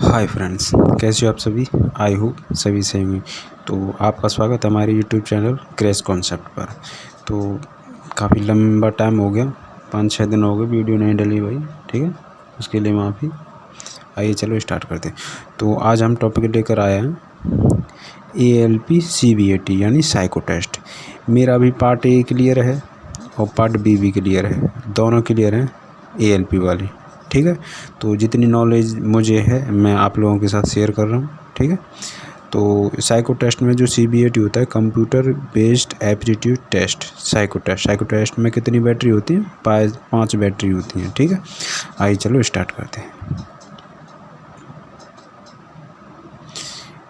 Hi friends, कैसे हो आप सभी। आई होप सभी सही हुई। तो आपका स्वागत है हमारे यूट्यूब चैनल क्रैश कॉन्सेप्ट पर। तो काफ़ी लंबा टाइम हो गया, 5-6 दिन हो गए वीडियो नहीं डली भाई, ठीक है, उसके लिए माफ़ी। आइए चलो स्टार्ट करते हैं। तो आज हम टॉपिक लेकर आए हैं ALP CBAT यानी साइको टेस्ट। मेरा भी पार्ट ए क्लियर है और पार्ट बी भी क्लियर है, दोनों क्लियर हैं ALP वाली, ठीक है। तो जितनी नॉलेज मुझे है मैं आप लोगों के साथ शेयर कर रहा हूँ, ठीक है। तो साइको टेस्ट में जो CBAT होता है, computer based aptitude test, psycho test में कितनी बैटरी होती है? 5 बैटरी होती हैं, ठीक है। आइए चलो स्टार्ट करते हैं।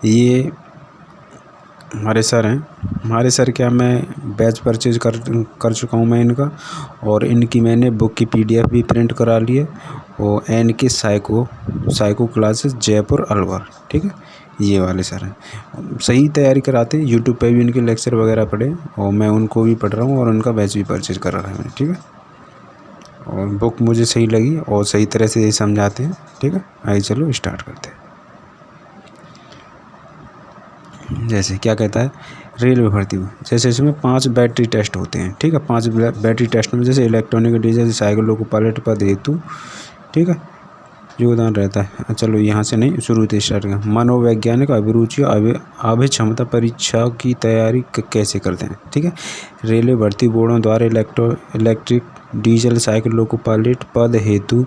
ये हमारे सर हैं, हमारे सर क्या, मैं बैच परचेज कर चुका हूँ मैं इनका, और इनकी मैंने बुक की PDF भी प्रिंट करा ली है, और NK psycho classes Jaipur Alwar, ठीक है। ये वाले सर हैं, सही तैयारी कराते हैं। यूट्यूब पे भी इनके लेक्चर वगैरह पढ़े और मैं उनको भी पढ़ रहा हूँ और उनका बैच भी परचेज कर रहा है मैंने, ठीक है। और बुक मुझे सही लगी और सही तरह से ये समझाते हैं, ठीक है। आइए चलो स्टार्ट करते हैं। जैसे क्या कहता है, रेलवे भर्ती हुई, जैसे इसमें 5 बैटरी टेस्ट होते हैं, ठीक है। 5 बैटरी टेस्ट में जैसे electronic diesel cycle loco pilot पद हेतु, ठीक है, योगदान रहता है। चलो यहाँ से नहीं, शुरू से स्टार्ट करें। मनोवैज्ञानिक अभिरुचि अभिक्षमता परीक्षा की तैयारी कैसे करते हैं, ठीक है। रेलवे भर्ती बोर्डों द्वारा electric diesel cycle loco pilot पद हेतु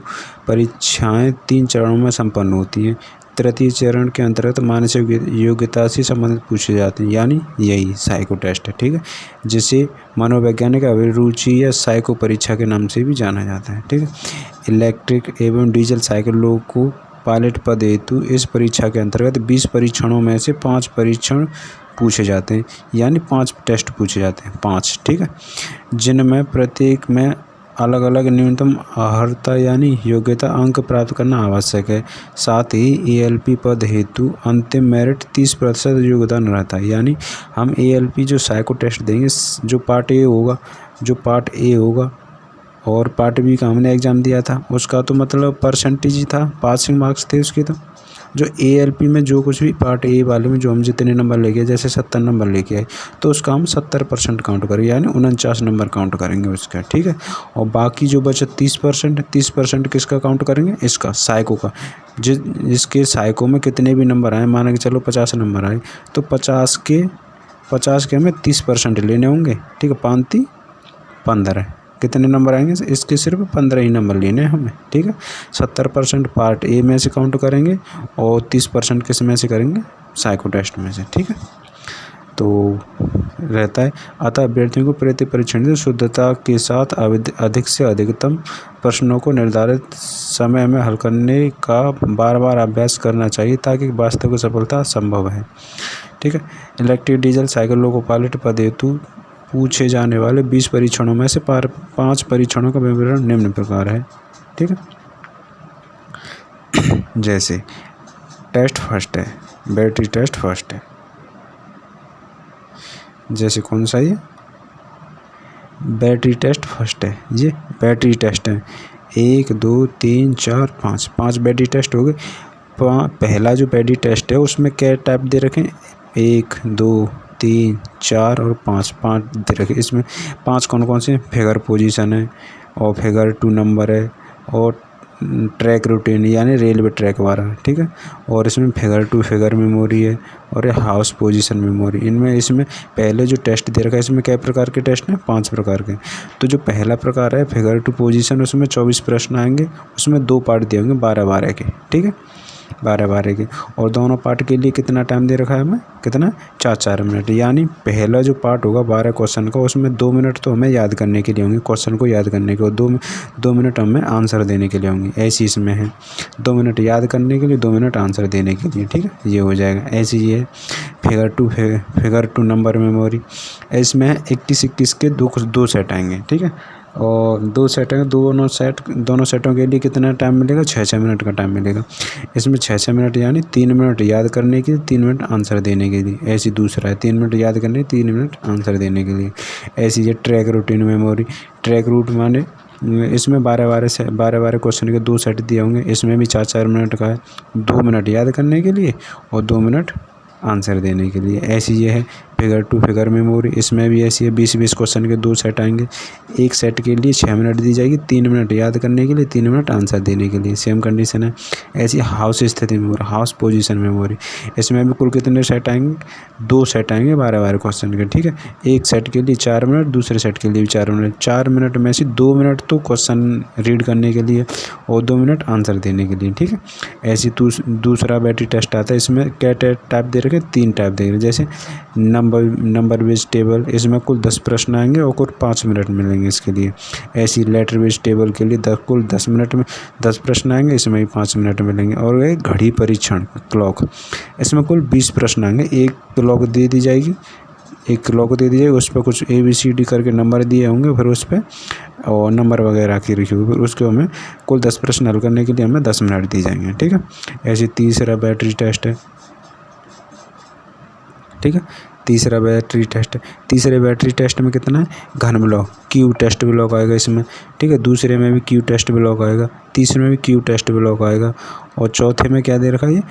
परीक्षाएं 3 चरणों में संपन्न होती हैं। तृतीय चरण के अंतर्गत मानसिक योग्यता से संबंधित पूछे जाते हैं, यानी यही साइको टेस्ट है, ठीक है, जिसे मनोवैज्ञानिक अभिरुचि या साइको परीक्षा के नाम से भी जाना जाता है, ठीक है। इलेक्ट्रिक एवं डीजल साइकिल लोको पायलट पद हेतु इस परीक्षा के अंतर्गत 20 परीक्षणों में से 5 परीक्षण पूछे जाते हैं, यानी 5 टेस्ट पूछे जाते हैं, 5, ठीक है, जिनमें प्रत्येक में अलग अलग न्यूनतम अर्हता यानी योग्यता अंक प्राप्त करना आवश्यक है। साथ ही ALP पद हेतु अंतिम मेरिट 30% योगदान रहता है, यानी हम ALP जो साइको टेस्ट देंगे, जो पार्ट ए होगा और पार्ट बी का हमने एग्ज़ाम दिया था, उसका तो मतलब परसेंटेज ही था, पासिंग मार्क्स थे उसके। तो जो ALP में जो कुछ भी पार्ट ए वाले में जो हम जितने नंबर लेके, जैसे 70 नंबर लेके आए, तो उसका हम 70% काउंट करेंगे, यानी 49 नंबर काउंट करेंगे उसका, ठीक है। और बाकी जो बचा 30% किसका काउंट करेंगे? इसका, साइको का। जिसके साइको में कितने भी नंबर आए, माना कि चलो 50 नंबर आए, तो 50 के हमें 30% लेने होंगे, ठीक है। 5 15 कितने नंबर आएंगे? इसके सिर्फ 15 ही नंबर लेने हैं हमें, ठीक है। 70% पार्ट ए में से काउंट करेंगे और 30% किस में से करेंगे? साइको टेस्ट में से, ठीक है। तो रहता है, अतः अभ्यर्थियों को प्रति परीक्षण शुद्धता के साथ अधिक से अधिकतम प्रश्नों को निर्धारित समय में हल करने का बार बार अभ्यास करना चाहिए, ताकि वास्तविक सफलता संभव है, ठीक है। Electric diesel cycle loco pilot पद हेतु पूछे जाने वाले 20 परीक्षणों में से 5 परीक्षणों का विवरण निम्न प्रकार है, ठीक है। जैसे टेस्ट फर्स्ट है, बैटरी टेस्ट फर्स्ट है, जैसे कौन सा ये बैटरी टेस्ट फर्स्ट है, ये बैटरी टेस्ट है। 1 2 3 4 5 बैटरी टेस्ट हो गए। पहला जो बैटरी टेस्ट है उसमें क्या टाइप दे रखें? 1 2 3 4 और 5 दे रखे। इसमें 5 कौन कौन से? फिगर पोजीशन है, और फिगर 2 नंबर है, और ट्रैक रूटीन यानी रेलवे ट्रैक वाला, ठीक है। और इसमें फिगर 2 फिगर मेमोरी है, और हाउस पोजीशन मेमोरी। इसमें पहले जो टेस्ट दे रखा है, इसमें क्या प्रकार के टेस्ट हैं? 5 प्रकार के। तो जो पहला प्रकार है फिगर 2 पोजीशन, उसमें 24 प्रश्न आएंगे, उसमें 2 पार्ट दिए होंगे 12-12 के, ठीक है, 12-12 के। और दोनों पार्ट के लिए कितना टाइम दे रखा है हमें? कितना? 4-4 मिनट। यानी पहला जो पार्ट होगा 12 क्वेश्चन का, उसमें 2 मिनट तो हमें याद करने के लिए होंगे, क्वेश्चन को याद करने के, और 2 मिनट हमें आंसर देने के लिए होंगे। ऐसी इसमें है 2 मिनट याद करने के लिए, 2 मिनट आंसर देने के लिए, ठीक है, ये हो जाएगा। ऐसी ये फिगर 2 नंबर मेमोरी। इसमें 21 के 2 सेट आएंगे, ठीक है, और 2 सेट हैं, दोनों सेटों के लिए कितना टाइम मिलेगा? 6-6 मिनट का टाइम मिलेगा। इसमें 6-6 मिनट यानी 3 मिनट याद करने के लिए, 3 मिनट आंसर देने के लिए। ऐसी दूसरा है 3 मिनट याद करने, 3 मिनट आंसर देने के लिए। ऐसी ये track routine memory. Track route माने इसमें 12 क्वेश्चन के 2 सेट दिए होंगे। इसमें भी 4-4 मिनट का है, 2 मिनट याद करने के लिए और 2 मिनट आंसर देने के लिए। ऐसी ये है फिगर टू फिगर मेमोरी। इसमें भी ऐसी है 20-20 क्वेश्चन के 2 सेट आएंगे। एक सेट के लिए 6 मिनट दी जाएगी, 3 मिनट याद करने के लिए, 3 मिनट आंसर देने के लिए। सेम कंडीशन है। ऐसी हाउस स्थिति मेमोरी, हाउस पोजीशन मेमोरी। इसमें भी कुल कितने सेट आएंगे? 2 सेट आएंगे 12-12 क्वेश्चन के, ठीक है। एक सेट के लिए 4 मिनट, दूसरे सेट के लिए भी 4 मिनट। 4 मिनट में से 2 मिनट तो क्वेश्चन रीड करने के लिए और 2 मिनट आंसर देने के लिए, ठीक है। ऐसी दूसरा बैटरी टेस्ट आता है। इसमें क्या टाइप दे रखे? 3 टाइप दे रखे। जैसे नंबर बेस्ड टेबल, इसमें कुल 10 प्रश्न आएंगे और कुल 5 मिनट मिलेंगे इसके लिए। ऐसी लेटर बेस्ड टेबल के लिए कुल 10 मिनट में 10 प्रश्न आएंगे, इसमें भी 5 मिनट मिलेंगे। और एक घड़ी परीक्षण क्लॉक, इसमें कुल 20 प्रश्न आएंगे। एक क्लॉक दे दी जाएगी, उस पर कुछ ABCD करके नंबर दिए होंगे, फिर उस पर और नंबर वगैरह की लिखी हुई, फिर उसके हमें कुल 10 प्रश्न हल करने के लिए हमें 10 मिनट दी जाएंगे, ठीक है। ऐसे तीसरा बैटरी टेस्ट है, ठीक है। तीसरे बैटरी टेस्ट में कितना है? घन ब्लॉक, क्यू टेस्ट ब्लॉक आएगा इसमें, ठीक है। दूसरे में भी क्यू टेस्ट ब्लॉक आएगा, तीसरे में भी क्यू टेस्ट ब्लॉक आएगा और चौथे में क्या दे रखा है? ये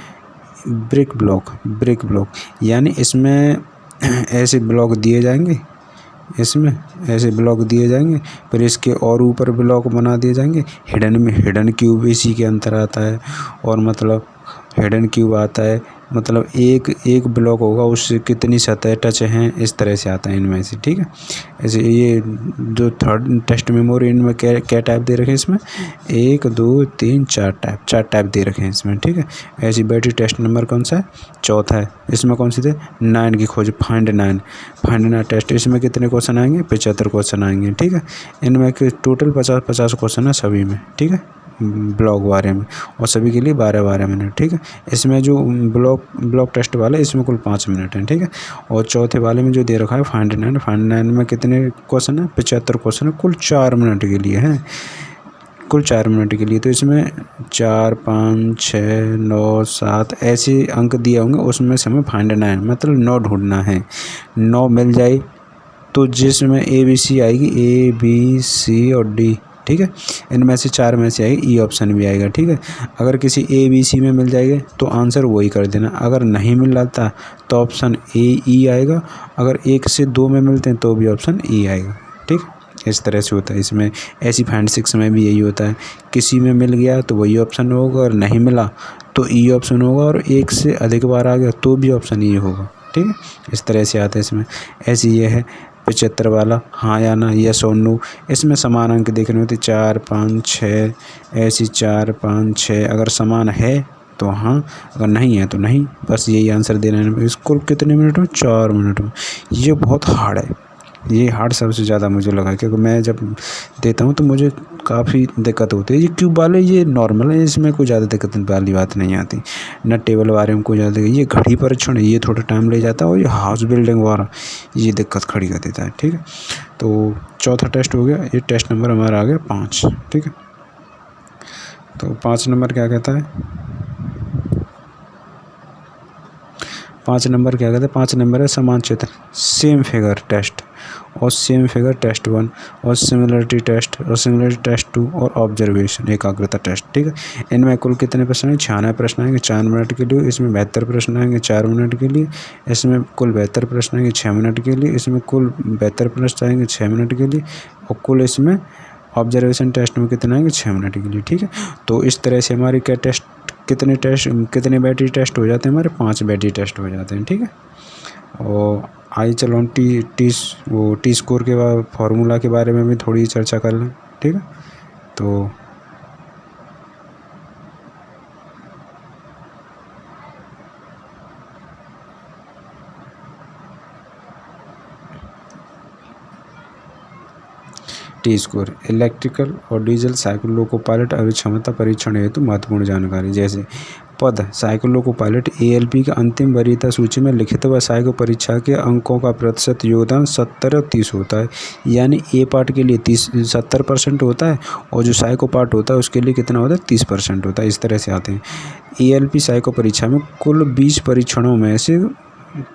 ब्रिक ब्लॉक। यानी इसमें ऐसे ब्लॉक दिए जाएंगे, फिर इसके और ऊपर ब्लॉक बना दिए जाएंगे। हिडन क्यूब इसी के अंतर आता है। और मतलब हिडन क्यूब आता है, मतलब एक ब्लॉक होगा, उससे कितनी सतह टच हैं, इस तरह से आता है इनमें से, ठीक है। ऐसे ये जो थर्ड टेस्ट मेमोरी, इनमें क्या टाइप दे रखे हैं? इसमें 1 2 3 4 टाइप दे रखे हैं इसमें, ठीक है। ऐसी बैटरी टेस्ट नंबर कौन सा है? चौथा है। इसमें कौन सी थे? 9 की खोज, फाइंड 9 टेस्ट। इसमें कितने क्वेश्चन आएंगे? 75 क्वेश्चन आएंगे, ठीक है। इनमें टोटल 50-50 क्वेश्चन है सभी में, ठीक है, ब्लॉक बारे में, और सभी के लिए 12-12 मिनट, ठीक है। इसमें जो ब्लॉक टेस्ट वाला है, इसमें कुल 5 मिनट हैं, ठीक है। और चौथे वाले में जो दे रखा है फाइंड 9 में कितने क्वेश्चन है? 75 क्वेश्चन है, कुल 4 मिनट के लिए हैं, तो इसमें 4 5 6 9 7 ऐसे अंक दिए होंगे, उसमें से हमें फाइंड 9 मतलब 9 ढूंढना है। 9 मिल जाए तो जिसमें ABC आएगी, ABC और D, ठीक है। इनमें से 4 में से आएगी, E ऑप्शन भी आएगा, ठीक है। अगर किसी ABC में मिल जाएगा तो आंसर वही कर देना। अगर नहीं मिल रहा तो ऑप्शन E आएगा। अगर 1 से 2 में मिलते हैं तो भी ऑप्शन E आएगा, ठीक। इस तरह से होता है। इसमें ऐसी फाइंड 6 में भी यही होता है। किसी में मिल गया तो वही ऑप्शन होगा, और नहीं मिला तो E ऑप्शन होगा, और 1 से अधिक बार आ गया तो भी ऑप्शन E होगा, ठीक है। इस तरह से आता है इसमें। ऐसी ये है 75 वाला, हाँ या ना, यस और नो। इसमें समान अंक देखने होते 4 5 6, ऐसी 4 5 6। अगर समान है तो हाँ, अगर नहीं है तो नहीं, बस यही आंसर देना है। इसको कितने मिनट में? 4 मिनट में। ये बहुत हार्ड है, ये हार्ड सबसे ज़्यादा मुझे लगा, क्योंकि मैं जब देता हूँ तो मुझे काफ़ी दिक्कत होती है। ये क्यूब वाले ये नॉर्मल है, इसमें कोई ज़्यादा दिक्कत वाली बात नहीं आती। न टेबल बारे में कोई ज़्यादा, ये घड़ी परीक्षण ये थोड़ा टाइम ले जाता है, और ये हाउस बिल्डिंग वाला ये दिक्कत खड़ी कर देता है, ठीक है। तो चौथा टेस्ट हो गया। ये टेस्ट नंबर हमारा आ गया 5, ठीक है। तो 5 नंबर क्या कहता है? 5 नंबर क्या कहते हैं? 5 नंबर है समान क्षेत्र, सेम फिगर टेस्ट, और सेम फिगर टेस्ट 1, और सिमिलरिटी टेस्ट 2, और ऑब्जर्वेशन एकाग्रता टेस्ट, ठीक है। इनमें कुल कितने प्रश्न हैं? 96 प्रश्न आएंगे 4 मिनट के लिए। इसमें 72 प्रश्न आएंगे 4 मिनट के लिए। इसमें कुल 72 प्रश्न आएंगे 6 मिनट के लिए। इसमें कुल 72 प्रश्न आएंगे 6 मिनट के लिए, और कुल इसमें ऑब्जर्वेशन टेस्ट में कितने आएंगे? 6 मिनट के लिए, ठीक है। तो इस तरह से हमारी क्या टेस्ट, कितने बैटरी टेस्ट हो जाते हैं? हमारे 5 बैटरी टेस्ट हो जाते हैं, ठीक है। और आइए चलो हम टी स्कोर के फार्मूला के बारे में भी थोड़ी चर्चा कर लें, ठीक है। तो टी स्कोर, इलेक्ट्रिकल और डीजल साइकिलों को पायलट अभिक्षमता परीक्षण हेतु महत्वपूर्ण जानकारी। जैसे पद साइकिलों को पायलट ALP की अंतिम वरीयता सूची में लिखित व साइकिल परीक्षा के अंकों का प्रतिशत योगदान 70 और 30 होता है। यानी A पार्ट के लिए 70% होता है, और जो साइको पार्ट होता है उसके लिए कितना होता है? 30% होता है। इस तरह से आते हैं। ALP साइको परीक्षा में कुल 20 परीक्षणों में से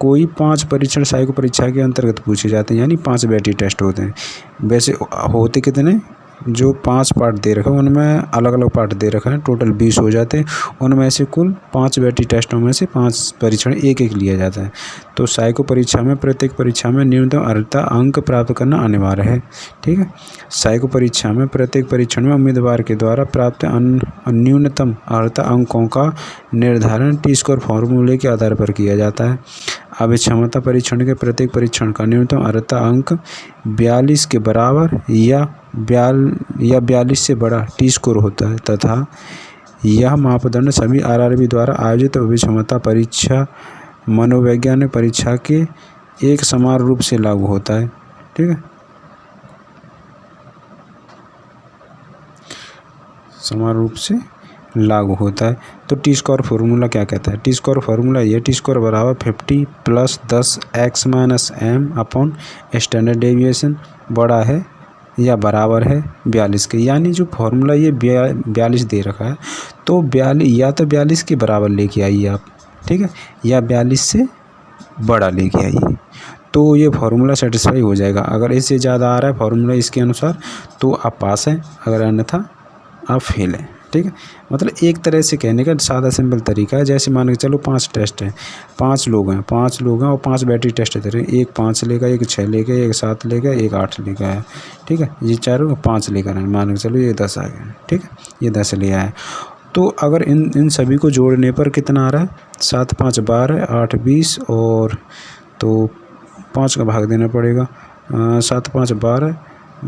कोई 5 परीक्षण साइको परीक्षा के अंतर्गत पूछे जाते हैं, यानी 5 बैटरी टेस्ट होते हैं। वैसे होते कितने? जो 5 पार्ट दे रखे हैं उनमें अलग अलग पार्ट दे रखे हैं, टोटल 20 हो जाते हैं। उनमें से कुल 5 बैटरी टेस्टों में से 5 परीक्षण एक एक लिया जाता है। तो साइको परीक्षा में प्रत्येक परीक्षा में न्यूनतम अर्हता अंक प्राप्त करना अनिवार्य है। ठीक है, साइको परीक्षा में प्रत्येक परीक्षण में उम्मीदवार के द्वारा प्राप्त न्यूनतम अर्हता अंकों का निर्धारण टी स्कोर फॉर्मूले के आधार पर किया जाता है। अभिक्षमता परीक्षण के प्रत्येक परीक्षण का न्यूनतम अर्हता अंक 42 के बराबर या 42 से बड़ा टी स्कोर होता है तथा यह मापदंड सभी आरआरबी द्वारा आयोजित अभिक्षमता परीक्षा मनोवैज्ञानिक परीक्षा के एक समान रूप से लागू होता है। ठीक है, समान रूप से लागू होता है। तो टी स्कोर फार्मूला क्या कहता है? टी स्कोर फार्मूला ये टी स्कोर बराबर 50 + 10 x - m upon standard deviation बड़ा है या बराबर है 42 के। यानी जो फार्मूला ये 42 दे रखा है तो 42 या तो 42 के बराबर लेके आइए आप, ठीक है, या 42 से बड़ा लेके आइए, तो ये फार्मूला सेटिस्फाई हो जाएगा। अगर इससे ज़्यादा आ रहा है फार्मूला इसके अनुसार तो आप पास हैं, अगर अन्यथा आप फेल हैं। ठीक है, मतलब एक तरह से कहने का सादा सिंपल तरीका है। जैसे मान के चलो 5 टेस्ट हैं, 5 लोग हैं और 5 बैटरी टेस्ट दे रहे हैं। एक 5 लेगा, एक 6 लेगा, एक 7 लेगा, एक 8 लेगा है। ठीक है, ये चारों 5 लेकर आए, मान के चलो ये 10 आ गए। ठीक है, ये 10 ले आए। तो अगर इन सभी को जोड़ने पर कितना आ रहा है? 7 × 5 = 12, 8 = 20 और तो 5 का भाग देना पड़ेगा। 7 × 5 = 12,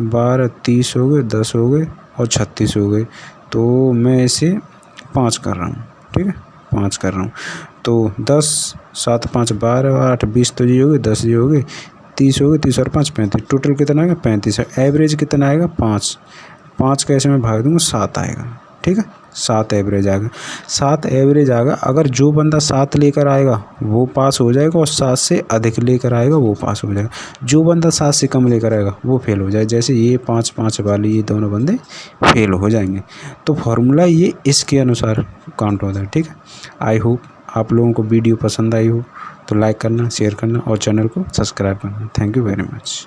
12 = 30 हो गए, 10 हो गए और 36 हो गए। तो मैं इसे 5 कर रहा हूँ। ठीक है, 5 कर रहा हूँ। तो 10, 7 × 5 = 12, 8 = 20 तो ये हो गए, 10 ये हो गए, 30 हो गए, 30 और 5 = 35। टोटल कितना आएगा? 35 है। एवरेज कितना आएगा? 5। 5 कैसे मैं भाग दूँगा? 7 आएगा। ठीक है, 7 एवरेज आएगा। 7 एवरेज आएगा। अगर जो बंदा 7 लेकर आएगा वो पास हो जाएगा और 7 से अधिक लेकर आएगा वो पास हो जाएगा। जो बंदा 7 से कम लेकर आएगा वो फेल हो जाएगा। जैसे ये 5-5 वाले ये दोनों बंदे फेल हो जाएंगे। तो फार्मूला ये इसके अनुसार काउंट होता है। ठीक है, आई होप आप लोगों को वीडियो पसंद आई हो तो लाइक करना, शेयर करना और चैनल को सब्सक्राइब करना। Thank you very much.